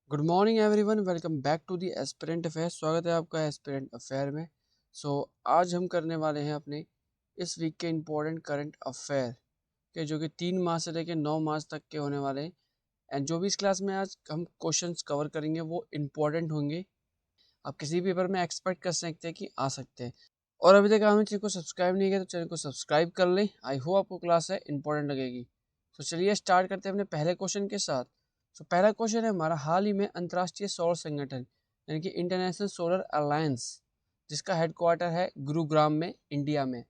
Good morning everyone, welcome back to the aspirant affair. स्वागत है आपका एस्पिरेंट अफेयर में। आज हम करने वाले हैं अपने इस वीक के इम्पोर्टेंट करंट अफेयर के, जो कि 3 मार्च से लेकर 9 मार्च तक के होने वाले हैं। एंड जो भी इस क्लास में आज हम क्वेश्चंस कवर करेंगे वो इम्पोर्टेंट होंगे। आप किसी भी पेपर में एक्सपेक्ट कर सकते हैं कि आ सकते हैं। और अभी तक आपने चैनल को सब्सक्राइब नहीं किया तो चैनल को सब्सक्राइब कर लें। आई होप आपको क्लास है इंपॉर्टेंट लगेगी। तो चलिए स्टार्ट करते हैं अपने पहले क्वेश्चन के साथ। पहला क्वेश्चन है हमारा, हाल ही में अंतर्राष्ट्रीय सौर संगठन यानी कि इंटरनेशनल सोलर अलायंस, जिसका हेडक्वार्टर है गुरुग्राम में, इंडिया में,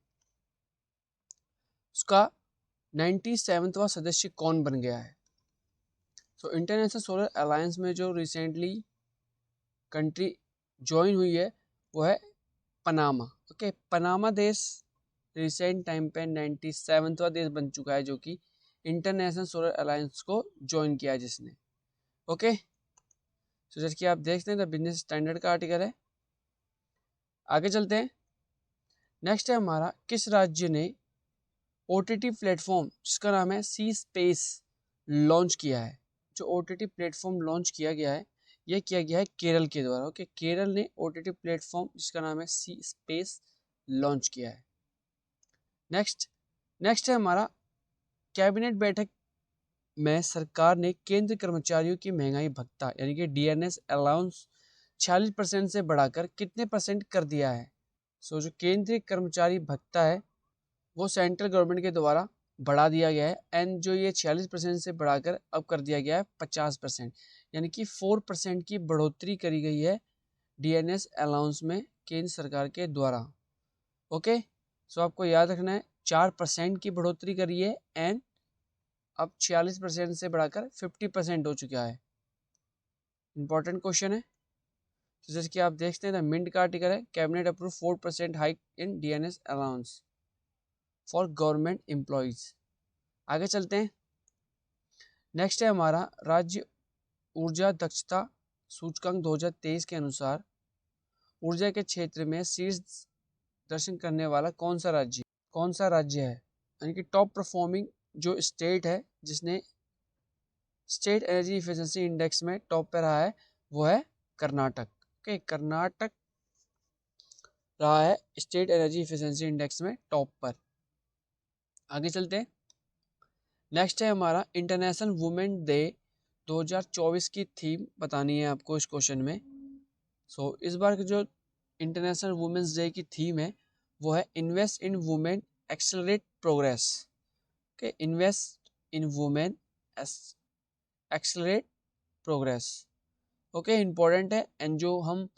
उसका 97वां सदस्य कौन बन गया है? इंटरनेशनल सोलर अलायंस में जो रिसेंटली कंट्री ज्वाइन हुई है वो है पनामा। ओके, पनामा देश रिसेंट टाइम पे 97वां देश बन चुका है जो कि इंटरनेशनल सोलर अलायंस को ज्वाइन किया है जिसने। ओके, तो जैसे कि आप देखते हैं द बिजनेस स्टैंडर्ड का आर्टिकल है। आगे चलते हैं। नेक्स्ट है हमारा, किस राज्य ने ओटीटी प्लेटफॉर्म जिसका नाम है सी स्पेस लॉन्च किया है? जो ओटीटी प्लेटफॉर्म लॉन्च किया गया है यह किया गया है केरल के द्वारा। ओके, केरल ने ओटीटी प्लेटफॉर्म जिसका नाम है सी स्पेस लॉन्च किया है। नेक्स्ट है हमारा, कैबिनेट बैठक में सरकार ने केंद्र कर्मचारियों की महंगाई भत्ता यानी कि डीएनएस अलाउंस 46% से बढ़ाकर कितने परसेंट कर दिया है? जो केंद्रीय कर्मचारी भत्ता है वो सेंट्रल गवर्नमेंट के द्वारा बढ़ा दिया गया है। एंड जो ये 46% से बढ़ाकर अब कर दिया गया है 50%, यानी कि 4% की बढ़ोतरी करी गई है डीएनएस अलाउंस में केंद्र सरकार के द्वारा। ओके, सो आपको याद रखना है 4% की बढ़ोतरी करी है एंड अब 46% से बढ़ाकर 50% हो चुका है। इंपॉर्टेंट क्वेश्चन है। तो जैसे कि आप देखते हैं द मिंट का आर्टिकल है, cabinet approve 4% hike in DNS allowance for government employees. आगे चलते हैं। नेक्स्ट है हमारा, राज्य ऊर्जा दक्षता सूचकांक 2023 के अनुसार ऊर्जा के क्षेत्र में शीर्ष दर्शन करने वाला कौन सा राज्य है? यानी कि टॉप परफॉर्मिंग जो स्टेट है जिसने स्टेट एनर्जी इफिशिएंसी इंडेक्स में टॉप पे रहा है वो है कर्नाटक। ओके, कर्नाटक रहा है स्टेट एनर्जी इफिशिएंसी इंडेक्स में टॉप पर। आगे चलते हैं। नेक्स्ट है हमारा, इंटरनेशनल वुमेन डे 2024 की थीम बतानी है आपको इस क्वेश्चन में। इस बार की जो इंटरनेशनल वुमेन्स डे की थीम है वो है invest in women accelerate progress. Okay, invest in women accelerate progress. Okay, important है। एंड जो हम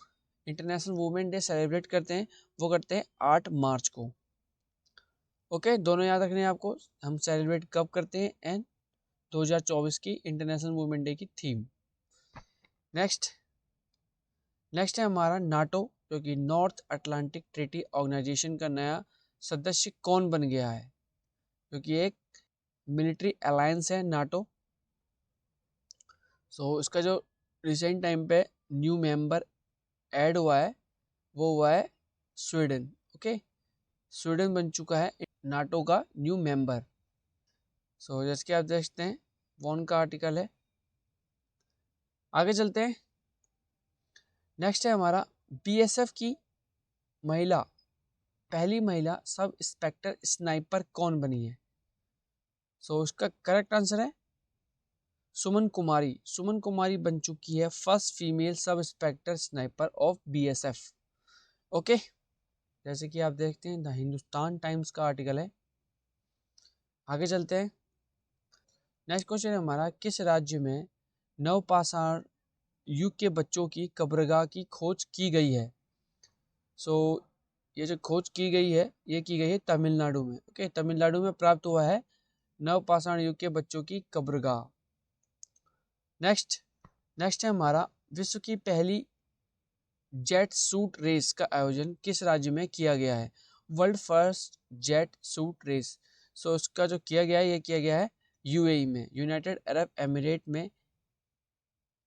इंटरनेशनल वुमेन डे सेलिब्रेट करते हैं वो करते हैं 8 मार्च को। ओके, दोनों याद रखने हैं आपको, हम सेलिब्रेट कब करते हैं एंड 2024 की इंटरनेशनल वुमेन डे की थीम। नेक्स्ट है हमारा, नाटो जो कि नॉर्थ अटलांटिक ट्रीटी ऑर्गेनाइजेशन का नया सदस्य कौन बन गया है? क्योंकि एक मिलिट्री अलायंस है नाटो। इसका जो रिसेंट टाइम पे न्यू मेंबर ऐड हुआ है वो हुआ है स्वीडन। ओके, स्वीडन बन चुका है नाटो का न्यू मेंबर। जैसे कि आप देखते हैं वॉन का आर्टिकल है। आगे चलते हैं। नेक्स्ट है हमारा, बीएसएफ की पहली महिला सब इंस्पेक्टर स्नाइपर कौन बनी है? इसका करेक्ट आंसर है सुमन कुमारी। सुमन कुमारी बन चुकी है first female sub inspector sniper of BSF. Okay, जैसे कि आप देखते हैं द हिंदुस्तान टाइम्स का आर्टिकल है। आगे चलते हैं। नेक्स्ट क्वेश्चन है हमारा, किस राज्य में नवपाषाण युग के बच्चों की कब्रगाह की खोज की गई है? ये जो खोज की गई है ये की गई है तमिलनाडु में। ओके, तमिलनाडु में प्राप्त हुआ है नवपाषाण युग के बच्चों की कब्रगाह। नेक्स्ट है हमारा, विश्व की पहली जेट सूट रेस का आयोजन किस राज्य में किया गया है? World first jet suit race. इसका जो किया गया है ये किया गया है यूएई में, यूनाइटेड अरब एमिरेट में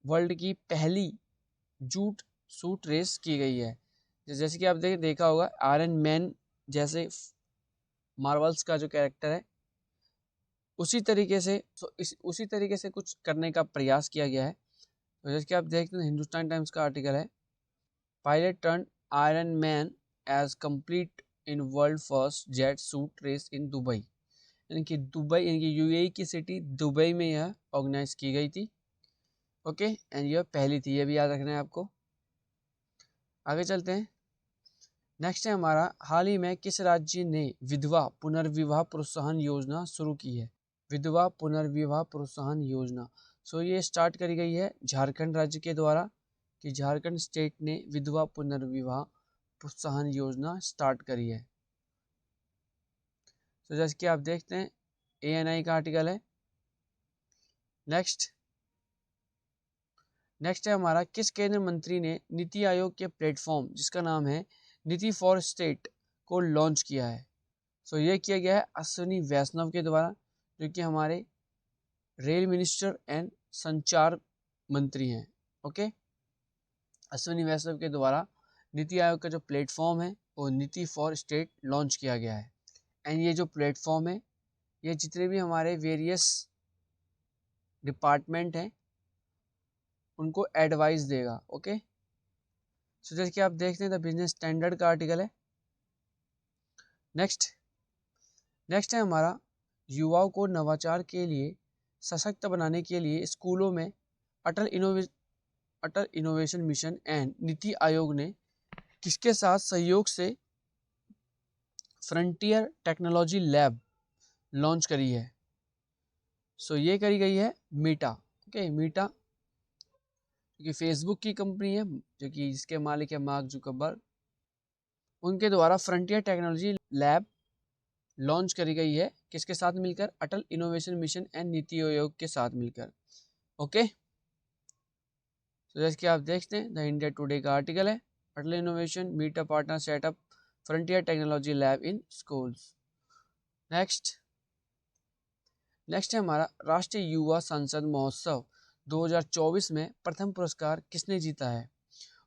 वर्ल्ड की पहली जूट सूट रेस की गई है। जैसे कि आप देखा होगा आयरन मैन जैसे मार्वल्स का जो कैरेक्टर है उसी तरीके से उसी तरीके से कुछ करने का प्रयास किया गया है। तो जैसे कि आप देखते हैं हिंदुस्तान टाइम्स का आर्टिकल है, pilot turn iron man as complete in world first jet suit race in Dubai. यानी कि दुबई यानी कि यूएई की सिटी दुबई में यह ऑर्गेनाइज की गई थी। ओके, एंड यह पहली थी, यह भी याद रखना है आपको। आगे चलते हैं। नेक्स्ट है हमारा, हाल ही में किस राज्य ने विधवा पुनर्विवाह प्रोत्साहन योजना शुरू की है? विधवा पुनर्विवाह प्रोत्साहन योजना, सो ये स्टार्ट करी गई है झारखंड राज्य के द्वारा, कि झारखंड स्टेट ने विधवा पुनर्विवाह प्रोत्साहन योजना स्टार्ट करी है। तो जैसे कि आप देखते हैं ANI का आर्टिकल है। नेक्स्ट है हमारा, किस केंद्र मंत्री ने नीति आयोग के प्लेटफॉर्म जिसका नाम है नीति फॉर स्टेट को लॉन्च किया है? सो ये किया गया है अश्विनी वैष्णव के द्वारा, जो कि हमारे रेल मिनिस्टर एंड संचार मंत्री हैं। ओके, अश्विनी वैष्णव के द्वारा नीति आयोग का जो प्लेटफॉर्म है वो नीति फॉर स्टेट लॉन्च किया गया है। एंड ये जो प्लेटफॉर्म है ये जितने भी हमारे वेरियस डिपार्टमेंट हैं उनको एडवाइस देगा। ओके, सो जैसे कि आप देखते हैं द बिजनेस स्टैंडर्ड का आर्टिकल है। नेक्स्ट है हमारा, युवाओं को नवाचार के लिए सशक्त बनाने के लिए स्कूलों में अटल innovation mission and NITI Aayog ने किसके साथ सहयोग से फ्रंटियर टेक्नोलॉजी लैब लॉन्च करी है? सो ये करी गई है मीटा। ओके, मीटा जो कि फेसबुक की कंपनी है, जो कि जिसके मालिक है मार्क जुकरबर्ग, उनके द्वारा फ्रंटियर टेक्नोलॉजी लैब लॉन्च करी गई है किसके साथ मिलकर? अटल innovation mission and NITI Aayog के साथ मिलकर। ओके, तो जैसे कि आप देखते हैं द इंडिया टुडे का आर्टिकल है, Atal innovation Meta partner setup frontier technology lab in schools. Next है हमारा, राष्ट्रीय युवा संसद महोत्सव 2024 में प्रथम पुरस्कार किसने जीता है?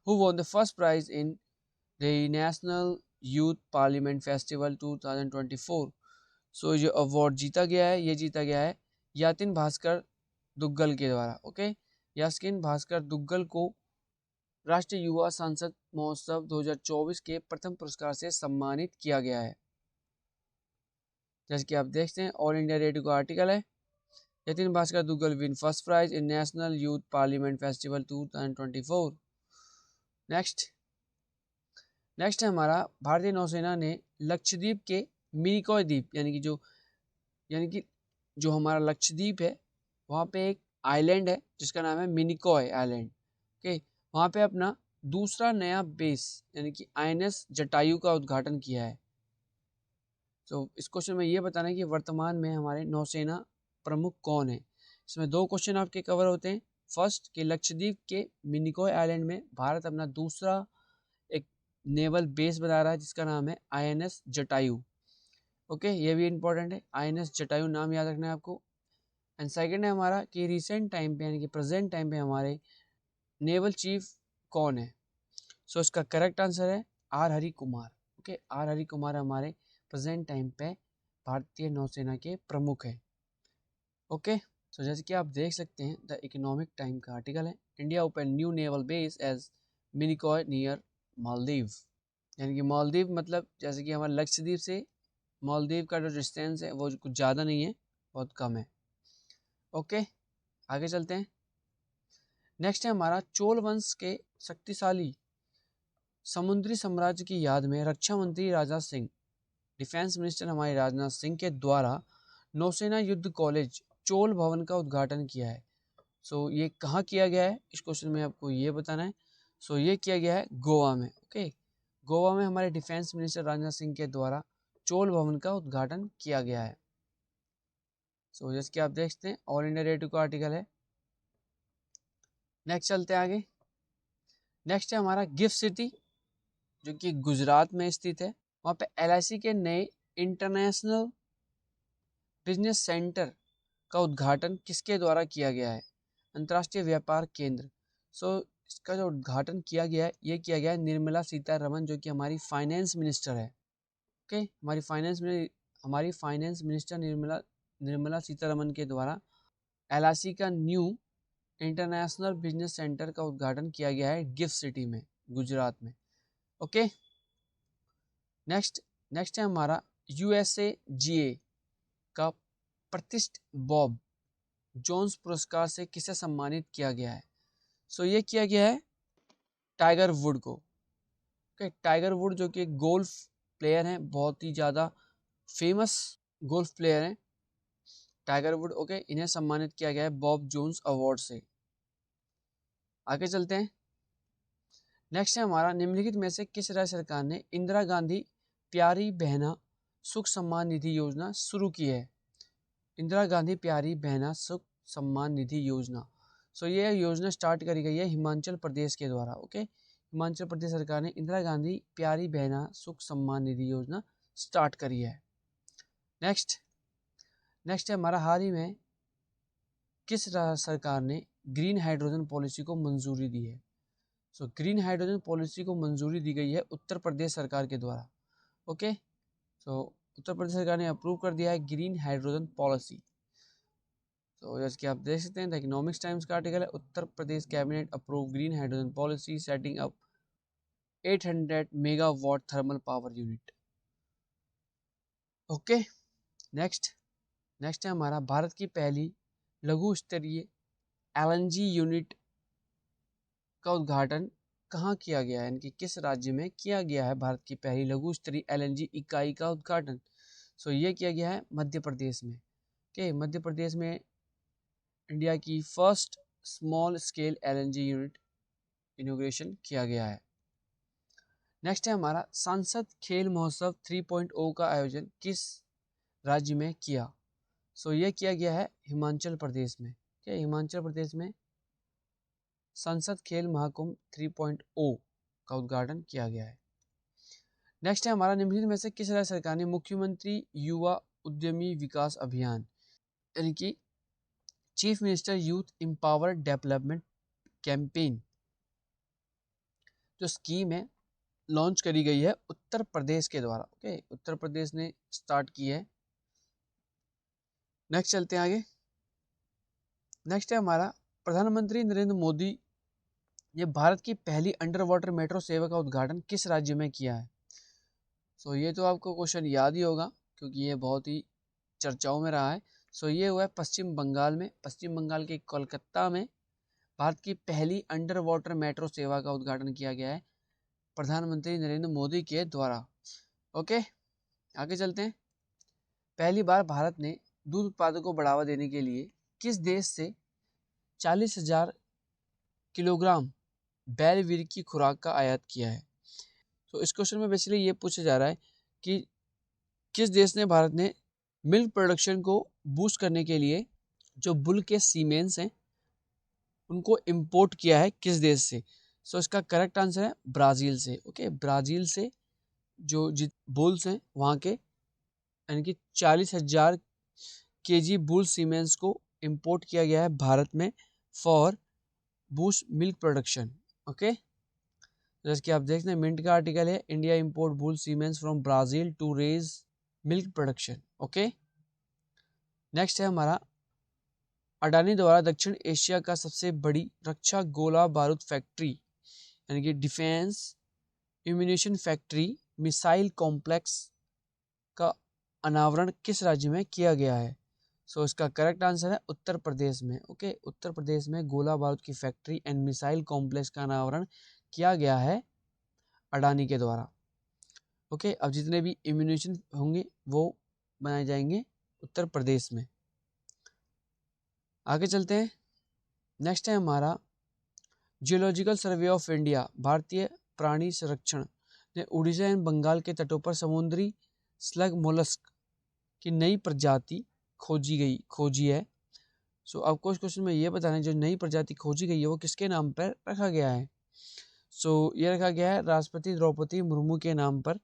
Who won the first prize in the national youth parliament festival 2024? So जो अवार्ड जीता गया है ये जीता गया है यातिन भास्कर दुग्गल के द्वारा। ओके, यास्किन भास्कर दुग्गल को राष्ट्रीय युवा संसद महोत्सव 2024 के प्रथम पुरस्कार से सम्मानित किया गया है। जैसे कि आप देखते हैं ऑल इंडिया रेडियो का आर्टिकल है, Yatin Bhaskar Duggal win first prize in national youth parliament festival 2024। Next है हमारा, भारतीय नौसेना ने लक्षद्वीप के मिनिकॉय द्वीप यानी कि जो हमारा लक्षद्वीप है वहाँ पे एक आइलैंड है जिसका नाम है मिनिकॉय आइलैंड। ओके, वहाँ पे अपना दूसरा नया बेस यानी कि INS जटायु का उद्घाटन किया है। तो इस क्वेश्चन में ये बताना है कि वर्तमान में हमारे नौसेना प्रमुख कौन है। इसमें 2 क्वेश्चन आपके कवर होते हैं। फर्स्ट कि लक्षद्वीप के मिनिकॉय आइलैंड में भारत अपना दूसरा एक नेवल बेस बना रहा है जिसका नाम है INS जटायु। ओके, ये भी इंपॉर्टेंट है, INS जटायु नाम याद रखना है आपको। एंड सेकंड है हमारा कि रिसेंट टाइम पे यानी कि प्रेजेंट टाइम पे हमारे नेवल चीफ कौन है? सो इसका करेक्ट आंसर है R Hari Kumar. Okay, R Hari Kumar हमारे प्रेजेंट टाइम पे भारतीय नौसेना के प्रमुख हैं। ओके, सो जैसे कि आप देख सकते हैं द इकोनॉमिक टाइम का आर्टिकल है, India open new naval base as Minicoy near Maldives. यानी कि मालदीव मतलब जैसे कि हमारे लक्षद्वीप से मालदीव का जो डिस्टेंस है वो कुछ ज़्यादा नहीं है, बहुत कम है। ओके, आगे चलते हैं। नेक्स्ट है हमारा, चोल वंश के शक्तिशाली समुद्री साम्राज्य की याद में रक्षा मंत्री राजनाथ सिंह, डिफेंस मिनिस्टर हमारे राजनाथ सिंह के द्वारा नौसेना युद्ध कॉलेज चोल भवन का उद्घाटन किया है। सो ये कहाँ किया गया है, इस क्वेश्चन में आपको ये बताना है। सो ये किया गया है गोवा में। ओके, गोवा में हमारे डिफेंस मिनिस्टर राजनाथ सिंह के द्वारा चोल भवन का उद्घाटन किया गया है। सो जैसे कि आप देखते हैं ऑल इंडिया रेडियो का आर्टिकल है। नेक्स्ट चलते हैं आगे। नेक्स्ट है हमारा गिफ्ट सिटी जो कि गुजरात में स्थित है, वहाँ पे LIC के नए इंटरनेशनल बिजनेस सेंटर का उद्घाटन किसके द्वारा किया गया है? अंतर्राष्ट्रीय व्यापार केंद्र। सो इसका जो उद्घाटन किया गया है ये किया गया है निर्मला सीतारमन जो कि हमारी फाइनेंस मिनिस्टर है। ओके, हमारी फाइनेंस मिनिस्टर निर्मला सीतारमन के द्वारा LIC का न्यू इंटरनेशनल बिजनेस सेंटर का उद्घाटन किया गया है गिफ्ट सिटी में, गुजरात में। ओके, नेक्स्ट नेक्स्ट है हमारा USAGA का प्रतिष्ठित बॉब जोन्स पुरस्कार से किसे सम्मानित किया गया है? सो ये किया गया है टाइगर वुड को। ओके, टाइगर वुड जो कि एक गोल्फ प्लेयर हैं, बहुत ही ज़्यादा फेमस गोल्फ प्लेयर हैं टाइगर वुड। ओके, इन्हें सम्मानित किया गया है बॉब जोन्स अवार्ड से। आगे चलते हैं। नेक्स्ट है हमारा, निम्नलिखित में से किस राज्य सरकार ने इंदिरा गांधी प्यारी बहना सुख सम्मान निधि योजना शुरू की है? इंदिरा गांधी प्यारी बहना सुख सम्मान निधि योजना। सो ये योजना स्टार्ट करी गई है हिमाचल प्रदेश के द्वारा। ओके, हिमाचल प्रदेश सरकार ने इंदिरा गांधी प्यारी बहना सुख सम्मान निधि योजना स्टार्ट करी है। नेक्स्ट नेक्स्ट है हमारा, हाल ही में किस राज्य सरकार ने ग्रीन हाइड्रोजन पॉलिसी को मंजूरी दी है? सो ग्रीन हाइड्रोजन पॉलिसी को मंजूरी दी गई है उत्तर प्रदेश सरकार के द्वारा। ओके, सो उत्तर प्रदेश सरकार ने अप्रूव कर दिया है ग्रीन हाइड्रोजन पॉलिसी। तो जैसे कि आप देख सकते हैं, द इकोनॉमिक्स टाइम्स का आर्टिकल है, Uttar Pradesh cabinet approve green hydrogen policy setting up 800 megawatt thermal power unit. Okay, next next है हमारा, भारत की पहली लघु स्तरीय LNG यूनिट का उद्घाटन कहाँ किया गया है, यानी कि किस राज्य में किया गया है भारत की पहली लघु स्तरीय LNG इकाई का उद्घाटन? सो ये किया गया है मध्य प्रदेश में। ओके, मध्य प्रदेश में इंडिया की first small scale LNG unit inauguration किया गया है। नेक्स्ट है हमारा, सांसद खेल महोत्सव 3.0 का आयोजन किस राज्य में किया? सो ये किया गया है हिमाचल प्रदेश में। क्या हिमाचल प्रदेश में संसद खेल महाकुंभ 3.0 का उद्घाटन किया गया है। नेक्स्ट है हमारा, निम्नलिखित में से किस राज्य सरकार ने मुख्यमंत्री युवा उद्यमी विकास अभियान यानी कि chief minister youth empower development campaign जो स्कीम है लॉन्च करी गई है उत्तर प्रदेश के द्वारा? ओके, उत्तर प्रदेश ने स्टार्ट की है। नेक्स्ट चलते हैं आगे। नेक्स्ट है हमारा, प्रधानमंत्री नरेंद्र मोदी ने भारत की पहली अंडर वाटर मेट्रो सेवा का उद्घाटन किस राज्य में किया है? सो ये तो आपको क्वेश्चन याद ही होगा क्योंकि ये बहुत ही चर्चाओं में रहा है। सो ये हुआ है पश्चिम बंगाल में। पश्चिम बंगाल के कोलकाता में भारत की पहली अंडर वाटर मेट्रो सेवा का उद्घाटन किया गया है प्रधानमंत्री नरेंद्र मोदी के द्वारा। ओके, आगे चलते हैं। पहली बार भारत ने दूध उत्पादन को बढ़ावा देने के लिए किस देश से 40,000 किलोग्राम बैलवीर की खुराक का आयात किया है? तो इस क्वेश्चन में बेसिकली ये पूछा जा रहा है कि किस देश ने भारत ने मिल्क प्रोडक्शन को बूस्ट करने के लिए जो बुल के सीमेंस हैं उनको इंपोर्ट किया है किस देश से? सो इसका करेक्ट आंसर है ब्राज़ील से। ओके, ब्राज़ील से जो बुल्स हैं वहाँ के यानी कि 40,000 kg बुल सीमेंस को इंपोर्ट किया गया है भारत में for boost milk production. Okay, जैसे कि आप देखते हैं मिंट का आर्टिकल है, India import bull semens from Brazil to raise milk production. Okay, next है हमारा, अडानी द्वारा दक्षिण एशिया का सबसे बड़ी रक्षा गोला बारूद फैक्ट्री यानी कि defence ammunition factory missile complex का अनावरण किस राज्य में किया गया है? सो इसका करेक्ट आंसर है उत्तर प्रदेश में। ओके, उत्तर प्रदेश में गोला बारूद की फैक्ट्री एंड मिसाइल कॉम्प्लेक्स का अनावरण किया गया है अडानी के द्वारा। ओके, अब जितने भी एम्यूनेशन होंगे वो बनाए जाएंगे उत्तर प्रदेश में। आगे चलते हैं। नेक्स्ट है हमारा, जियोलॉजिकल सर्वे ऑफ इंडिया भारतीय प्राणी संरक्षण ने उड़ीसा एवं बंगाल के तटों पर समुद्री स्लग मोलस्क की नई प्रजाति खोजी है। सो आपको इस क्वेश्चन में ये बताना है जो नई प्रजाति खोजी गई है वो किसके नाम पर रखा गया है? सो ये रखा गया है राष्ट्रपति द्रौपदी मुर्मू के नाम पर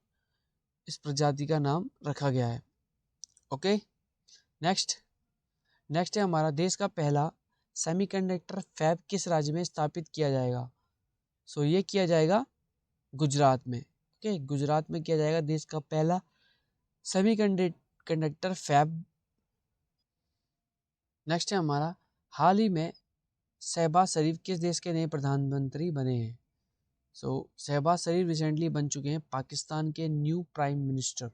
इस प्रजाति का नाम रखा गया है। ओके, नेक्स्ट है हमारा, देश का पहला सेमीकंडक्टर फैब किस राज्य में स्थापित किया जाएगा? सो ये किया जाएगा गुजरात में। ओके, गुजरात में किया जाएगा देश का पहला सेमीकंडक्टर फैब। नेक्स्ट है हमारा, हाल ही में शहबाज शरीफ किस देश के नए प्रधानमंत्री बने हैं? शहबाज शरीफ रिसेंटली बन चुके हैं पाकिस्तान के न्यू प्राइम मिनिस्टर।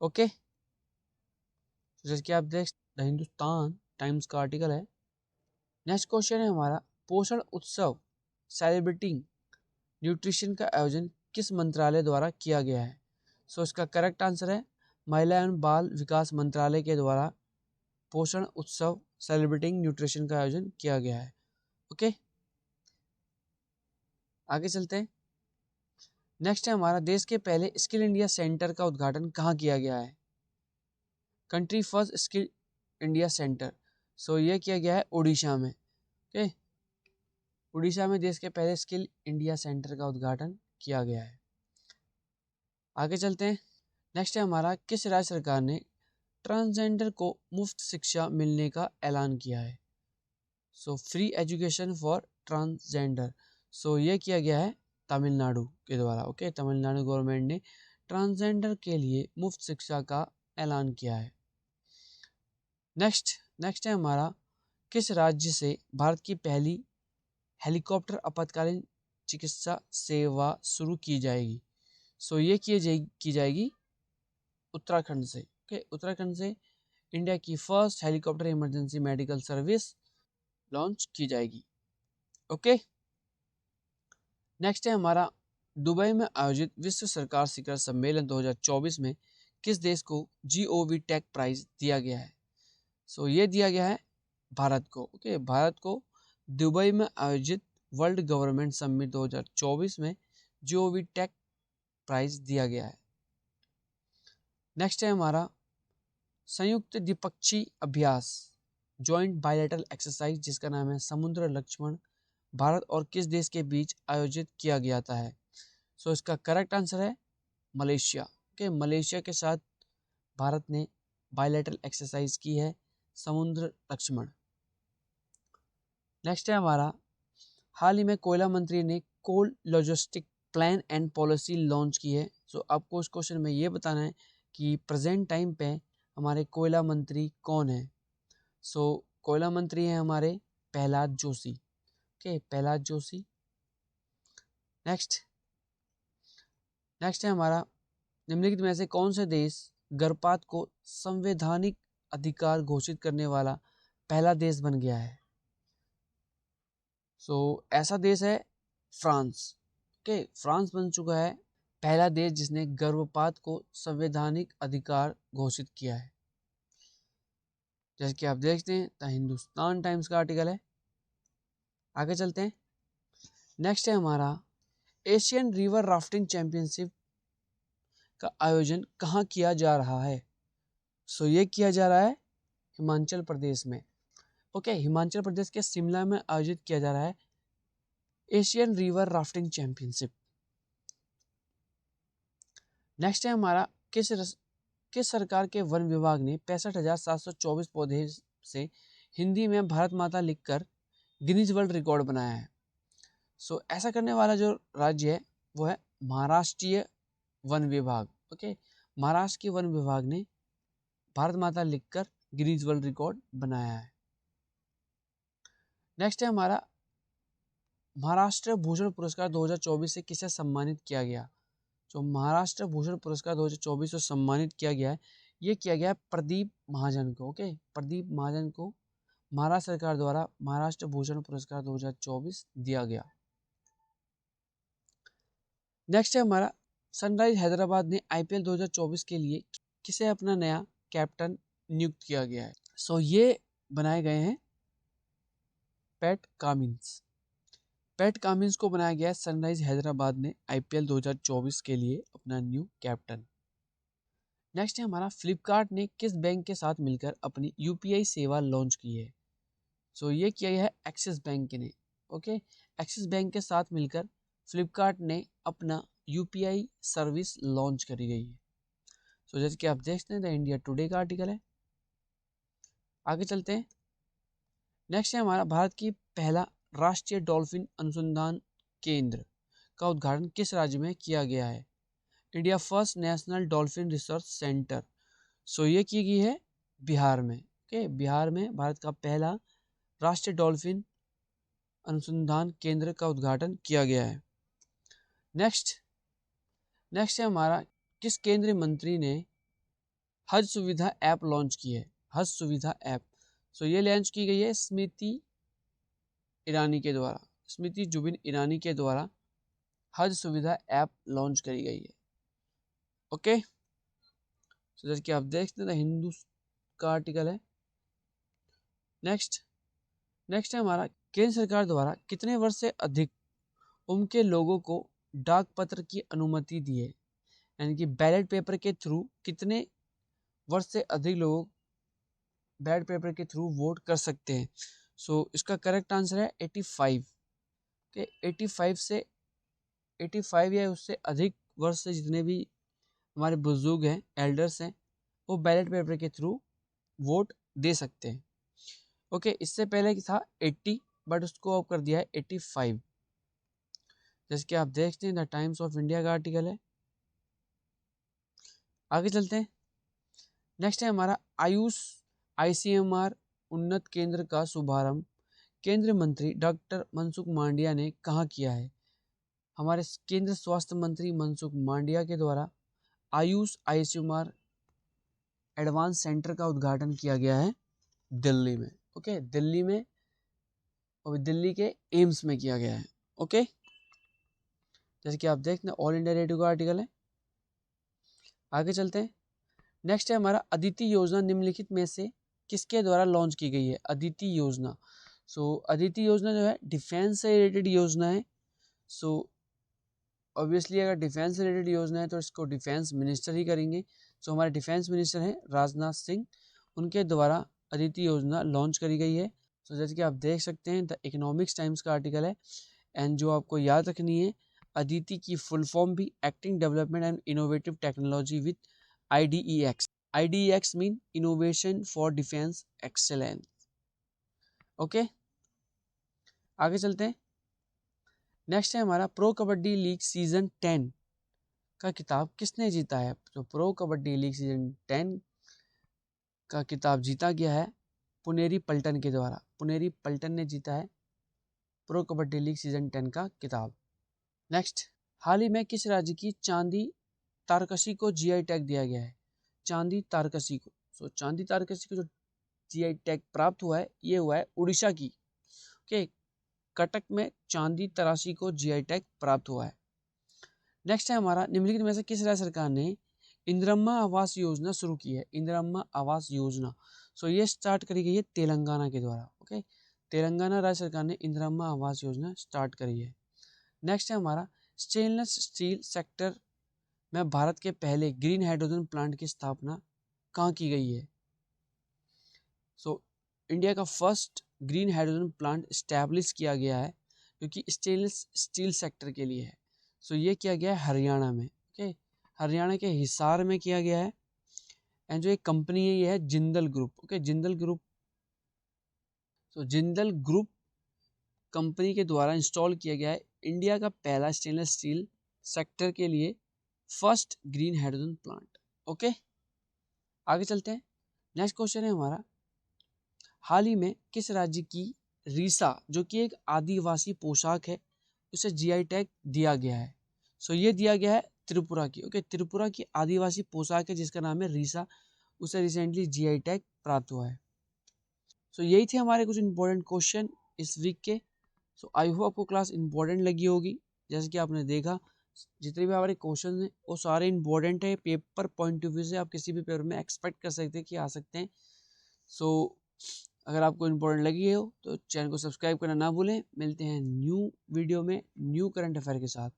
ओके, जैसे कि आप देख, द हिंदुस्तान टाइम्स का आर्टिकल है। नेक्स्ट क्वेश्चन है हमारा, पोषण उत्सव सेलिब्रेटिंग न्यूट्रिशन का आयोजन किस मंत्रालय द्वारा किया गया है? इसका करेक्ट आंसर है महिला एवं बाल विकास मंत्रालय के द्वारा पोषण उत्सव सेलिब्रेटिंग न्यूट्रिशन का आयोजन किया गया है। ओके, आगे चलते हैं। नेक्स्ट है हमारा, देश के पहले स्किल इंडिया सेंटर का उद्घाटन कहाँ किया गया है? Country first skill India centre, यह किया गया है उड़ीसा में। ओके, उड़ीसा में देश के पहले स्किल इंडिया सेंटर का उद्घाटन किया गया है। आगे चलते हैं। नेक्स्ट है हमारा, किस राज्य सरकार ने ट्रांसजेंडर को मुफ्त शिक्षा मिलने का ऐलान किया है? फ्री एजुकेशन फॉर ट्रांसजेंडर, यह किया गया है तमिलनाडु के द्वारा। ओके, तमिलनाडु गवर्नमेंट ने ट्रांसजेंडर के लिए मुफ्त शिक्षा का ऐलान किया है। नेक्स्ट है हमारा, किस राज्य से भारत की पहली हेलीकॉप्टर आपातकालीन चिकित्सा सेवा शुरू की जाएगी? ये की जाएगी उत्तराखंड से। ओके, उत्तराखंड से इंडिया की first helicopter emergency medical service launch की जाएगी। ओके, नेक्स्ट है हमारा, दुबई में आयोजित विश्व सरकार शिखर सम्मेलन 2024 में किस देश को GOV टेक प्राइज दिया गया है? ये दिया गया है भारत को। ओके, भारत को दुबई में आयोजित वर्ल्ड गवर्नमेंट समिट 2024 में GOV टेक प्राइज दिया गया है। नेक्स्ट है हमारा, संयुक्त द्विपक्षीय अभ्यास जॉइंट बायलैटरल एक्सरसाइज जिसका नाम है समुद्र लक्ष्मण, भारत और किस देश के बीच आयोजित किया गया था है? इसका करेक्ट आंसर है मलेशिया। ओके, मलेशिया के साथ भारत ने बायलैटरल एक्सरसाइज की है समुद्र लक्ष्मण। नेक्स्ट है हमारा, हाल ही में कोयला मंत्री ने coal logistic plan and policy launch की है। आपको इस क्वेश्चन में ये बताना है कि प्रेजेंट टाइम पे हमारे कोयला मंत्री कौन है? कोयला मंत्री हैं हमारे प्रहलाद जोशी। ओके, प्रहलाद जोशी। नेक्स्ट है हमारा, निम्नलिखित में से कौन से देश गर्भपात को संवैधानिक अधिकार घोषित करने वाला पहला देश बन गया है? ऐसा देश है फ्रांस। ओके, फ्रांस बन चुका है पहला देश जिसने गर्भपात को संवैधानिक अधिकार घोषित किया है। जैसे कि आप देखते हैं, द हिंदुस्तान टाइम्स का आर्टिकल है। आगे चलते हैं। नेक्स्ट है हमारा, एशियन रिवर राफ्टिंग चैंपियनशिप का आयोजन कहाँ किया जा रहा है? ये किया जा रहा है हिमाचल प्रदेश में। ओके, हिमाचल प्रदेश के शिमला में आयोजित किया जा रहा है Asian river rafting championship. Next है हमारा, किस सरकार के वन विभाग ने 65,724 पौधे से हिंदी में भारत माता लिखकर गिनीज वर्ल्ड रिकॉर्ड बनाया है? ऐसा करने वाला जो राज्य है वो है महाराष्ट्रीय वन विभाग। ओके, महाराष्ट्र के वन विभाग ने भारत माता लिखकर गिनीज वर्ल्ड रिकॉर्ड बनाया है। नेक्स्ट है हमारा, महाराष्ट्र भूषण पुरस्कार 2024 से किसे सम्मानित किया गया? महाराष्ट्र भूषण पुरस्कार 2024 से सम्मानित किया गया है, ये किया गया है प्रदीप महाजन को। ओके, प्रदीप महाजन को महाराष्ट्र सरकार द्वारा महाराष्ट्र भूषण पुरस्कार 2024 दिया गया। नेक्स्ट है हमारा, सनराइज हैदराबाद ने IPL 2024 के लिए किसे अपना नया कैप्टन नियुक्त किया गया है? ये बनाए गए हैं पैट कामिंस। पैट कामिंस को बनाया गया है सनराइज हैदराबाद ने IPL 2024 के लिए अपना न्यू कैप्टन। नेक्स्ट है हमारा, फ्लिपकार्ट ने किस बैंक के साथ मिलकर अपनी UPI सेवा लॉन्च की है? ये किया गया है एक्सिस बैंक ने। ओके, एक्सिस बैंक के साथ मिलकर फ्लिपकार्ट ने अपना UPI सर्विस लॉन्च करी गई है। जैसे कि आप देखते हैं, द इंडिया टुडे का आर्टिकल है। आगे चलते हैं। नेक्स्ट है हमारा, भारत की पहला राष्ट्रीय डॉल्फिन अनुसंधान केंद्र का उद्घाटन किस राज्य में किया गया है? India first national dolphin research centre, ये की गई है बिहार में। ओके, बिहार में भारत का पहला राष्ट्रीय डॉल्फिन अनुसंधान केंद्र का उद्घाटन किया गया है। नेक्स्ट है हमारा, किस केंद्रीय मंत्री ने हज सुविधा ऐप लॉन्च की है? हज सुविधा ऐप, सो ये लॉन्च की गई है स्मृति जुबिन ईरानी के द्वारा हज सुविधा ऐप लॉन्च करी गई है। ओके, सो जैसे कि आप देखते हैं हिंदू का आर्टिकल है। नेक्स्ट है हमारा, केंद्र सरकार द्वारा कितने वर्ष से अधिक उम्र के लोगों को डाक पत्र की अनुमति दी है? यानी कि बैलेट पेपर के थ्रू कितने वर्ष से अधिक लोग बैलेट पेपर के थ्रू वोट कर सकते हैं? सो इसका करेक्ट आंसर है 85 के 85 या उससे अधिक वर्ष से जितने भी हमारे बुजुर्ग हैं, एल्डर्स हैं, वो बैलेट पेपर के थ्रू वोट दे सकते हैं। ओके, इससे पहले था 80 बट उसको अब कर दिया है 85। जैसे कि आप देखते हैं द टाइम्स ऑफ इंडिया का आर्टिकल है। आगे चलते हैं। नेक्स्ट है हमारा, आयुष ICMR उन्नत केंद्र का शुभारंभ केंद्रीय मंत्री डॉक्टर मनसुख मांडविया ने कहाँ किया है? हमारे केंद्रीय स्वास्थ्य मंत्री मनसुख मांडविया के द्वारा आयुष ICMR एडवांस सेंटर का उद्घाटन किया गया है दिल्ली में। ओके, दिल्ली में और दिल्ली के एम्स में किया गया है। ओके, जैसे कि आप देखते हैं ऑल इंडिया रेडियो का आर्टिकल है। आगे चलते हैं। नेक्स्ट है हमारा, अदिति योजना निम्नलिखित में से किसके द्वारा लॉन्च की गई है? अदिति योजना, सो अदिति योजना जो है डिफेंस से रिलेटेड योजना है। सो ऑब्वियसली अगर डिफेंस से रिलेटेड योजना है तो इसको डिफेंस मिनिस्टर ही करेंगे। सो हमारे डिफेंस मिनिस्टर हैं राजनाथ सिंह, उनके द्वारा अदिति योजना लॉन्च करी गई है। सो जैसे कि आप देख सकते हैं द इकोनॉमिक्स टाइम्स का आर्टिकल है। एंड जो आपको याद रखनी है, अदिति की फुल फॉर्म भी acting development and innovative technology with IDEX। IDEX mean innovation for defence excellence. Okay, आगे चलते हैं। नेक्स्ट है हमारा, प्रो कबड्डी लीग सीजन 10 का किताब किसने जीता है? तो प्रो कबड्डी लीग सीजन 10 का किताब जीता गया है पुनेरी पल्टन के द्वारा। पुनेरी पल्टन ने जीता है प्रो कबड्डी लीग सीजन 10 का किताब। नेक्स्ट, हाल ही में किस राज्य की चांदी तारकसी को GI टैग दिया गया है? चांदी तारकसी को, सो चांदी तारकसी को जो GI टैग प्राप्त हुआ है ये हुआ है उड़ीसा की। ओके, कटक में चांदी तराशी को GI टैग प्राप्त हुआ है। नेक्स्ट है हमारा, निम्नलिखित में से किस राज्य सरकार ने इंदिरम्मा आवास योजना शुरू की है? इंदिरम्मा आवास योजना, सो ये स्टार्ट करी गई है तेलंगाना के द्वारा। ओके, तेलंगाना राज्य सरकार ने इंदिरम्मा आवास योजना स्टार्ट करी है। नेक्स्ट है हमारा, स्टेनलेस स्टील सेक्टर में भारत के पहले ग्रीन हाइड्रोजन प्लांट की स्थापना कहाँ की गई है? सो इंडिया का first green hydrogen plant establish किया गया है जो कि स्टेनलेस स्टील सेक्टर के लिए है। सो ये किया गया है हरियाणा में। ओके, हरियाणा के हिसार में किया गया है। एंड जो एक कंपनी है ये है Jindal group. Okay, Jindal group, so Jindal group company के द्वारा इंस्टॉल किया गया है इंडिया का पहला स्टेनलेस स्टील सेक्टर के लिए first green hydrogen plant. Okay, आगे चलते हैं। नेक्स्ट क्वेश्चन है हमारा, हाल ही में किस राज्य की रीसा जो कि एक आदिवासी पोशाक है उसे GI टैग दिया गया है? सो ये दिया गया है त्रिपुरा की। ओके, त्रिपुरा की आदिवासी पोशाक है जिसका नाम है रीसा, उसे रिसेंटली GI टैग प्राप्त हुआ है। सो यही थे हमारे कुछ इंपॉर्टेंट क्वेश्चन इस वीक के। सो आई होप आपको क्लास इंपॉर्टेंट लगी होगी। जैसे कि आपने देखा जितने भी हमारे क्वेश्चन हैं वो सारे इंपॉर्टेंट है। पेपर पॉइंट ऑफ व्यू से आप किसी भी पेपर में एक्सपेक्ट कर सकते हैं कि आ सकते हैं। सो अगर आपको इंपॉर्टेंट लगी हो तो चैनल को सब्सक्राइब करना ना भूलें। मिलते हैं न्यू वीडियो में न्यू करंट अफेयर के साथ।